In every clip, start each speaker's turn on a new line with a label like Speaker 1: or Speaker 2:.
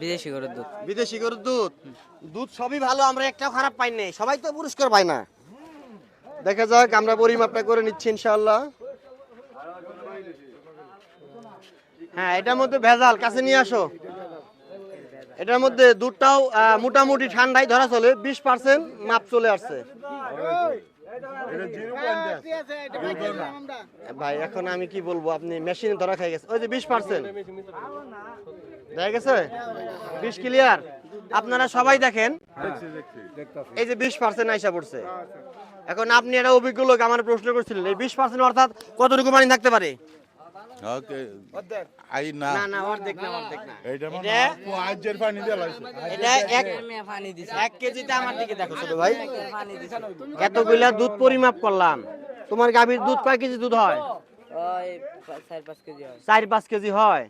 Speaker 1: বিদেশি গরুর দুধ।
Speaker 2: বিদেশি গরুর দুধ। দুধ সবই ভালো, আমরা একটাও খারাপ পাই নাই, সবাই তো পুরস্কার পায় না। দেখা যাক, আমরা পরিমাপটা করে নিচ্ছি ইনশাআল্লাহ। হ্যাঁ, এটার মধ্যে ভেজাল, কাছে নিয়ে আসো। এটার মধ্যে দুধটাও মোটামুটি ঠান্ডায় ধরা চলে, 20% মাপ চলে আসছে। ভাই এখন আমি কি বলবো, আপনি মেশিনে ধরা খাই গেছে। ওই যে 20% দেখা গেছে, 20 ক্লিয়ার। আপনারা সবাই দেখেন, এই যে 20% আইসা পড়ছে। এখন আপনি একটা অভিজ্ঞ লোক, আমার প্রশ্ন করছিলেন, এই 20% অর্থাৎ কতটুকু পানি থাকতে পারে?
Speaker 3: না
Speaker 2: না, অর্ধেক না, অর্ধেক না।
Speaker 3: এটা
Speaker 2: এটা 1 কেজিতে, আমার দিকে দেখো ছোট ভাই, এতগুলা দুধ পরিমাপ করলাম। তোমার গাভীর দুধ কয় কেজি দুধ হয়?
Speaker 1: ওই 4-5 কেজি হয়।
Speaker 2: 4-5 কেজি হয়।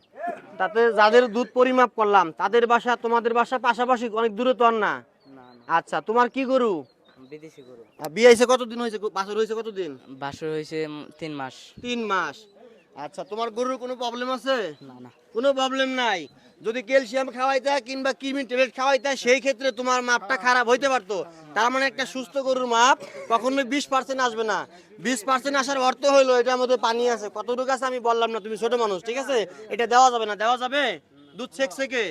Speaker 2: তাতে যাদের দুধ পরিমাপ করলাম, তাদের বাসা তোমাদের বাসা পাশাপাশি, অনেক দূরে তো আর না।
Speaker 1: না না,
Speaker 2: আচ্ছা, তোমার কি গরু?
Speaker 1: বিদেশি গরু।
Speaker 2: বিয়ে হয়েছে কতদিন হয়েছে? বাছর হয়েছে কতদিন?
Speaker 1: বাছুর হয়েছে 3 মাস।
Speaker 2: 3 মাস। আচ্ছা, তোমার গরুর কোনো প্রবলেম আছে?
Speaker 1: না না,
Speaker 2: কোনো প্রবলেম নাই। যদি ক্যালসিয়াম খাওয়াইতে কিংবা কিডনির ট্যাবলেট খাওয়াইতে, সেই ক্ষেত্রে তোমার মাপটা খারাপ হইতে পারতো। তার মানে একটা সুস্থ গরুর মাপ কখনোই 20% আসবে না। 20% আসার অর্থ হইলো এটার মধ্যে পানি আছে। কতটুকু আছে আমি বললাম না, তুমি ছোট মানুষ, ঠিক আছে? এটা দেওয়া যাবে না। দেওয়া যাবে? দুধ ছেকছে কে?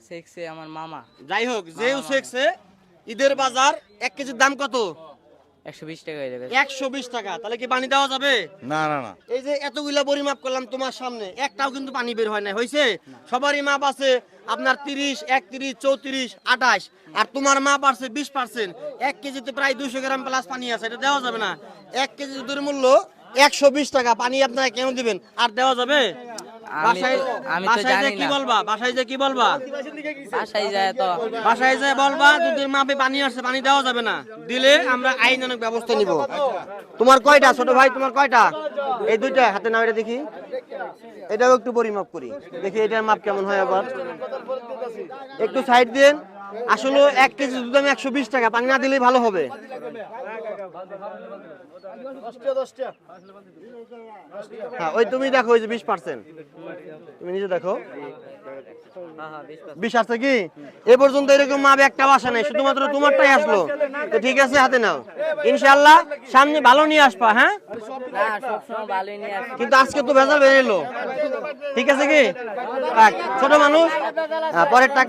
Speaker 1: সেক্সে আমার মামা।
Speaker 2: যাই হোক, যেও ছেকছে। ঈদের বাজার 1 কেজির দাম কত?
Speaker 1: 120 টাকা হয়ে যাবে।
Speaker 2: 120 টাকা। তাহলে কি পানি দেওয়া যাবে?
Speaker 3: না না না,
Speaker 2: এই যে এতগুলা পরিমাপ করলাম তোমার সামনে, একটাও কিন্তু পানি বের হয় না, হয়েছে? সবারই মাপ আছে আপনার 30, 31, 34, 28, আর তোমার মাপ আছে 20%। 1 কেজিতে প্রায় 200 গ্রাম প্লাস পানি আছে, এটা দেওয়া যাবে না। 1 কেজি দুধের মূল্য 120 টাকা, পানি আপনারা কেন দিবেন? আর দেওয়া যাবে?
Speaker 1: আমি তো জানি
Speaker 2: কি
Speaker 1: না।
Speaker 2: বলবা? বাসায় যে কি বলবা?
Speaker 1: বাসায় যায় তো
Speaker 2: বাসায় যে বলবা দুধের মাপে পানি আসছে, পানি দেওয়া যাবে না। দিলে আমরা আইনানুগ ব্যবস্থা নিব। তোমার কয়টা ছোট ভাই? তোমার কয়টা? এই দুইটা হাতে নাও, এটা দেখি। এটাও একটু পরিমাপ করি, দেখি এটার মাপ কেমন হয়। আবার একটু সাইড দেন। আসলে 1 কেজি দুধ দাম 120 টাকা, পানি না দিলেই ভালো হবে। হ্যাঁ, ওই তুমি দেখো, ওই যে 20%, তুমি নিজে দেখো। 20 আসছে কি? এ পর্যন্ত এরকম মাপ একটাও আসে নাই, শুধুমাত্র তোমারটাই আসলো। তো ঠিক আছে, হাতে নাও। ইনশাআল্লাহ সামনে ভালো নিয়ে আসবা। হ্যাঁ,
Speaker 1: না, সবসময় ভালোই নিয়ে আসি।
Speaker 2: কিন্তু আজকে তো ভেজাল বের এলো। ঠিক আছে কি? ছোট মানুষ, পরের টাকা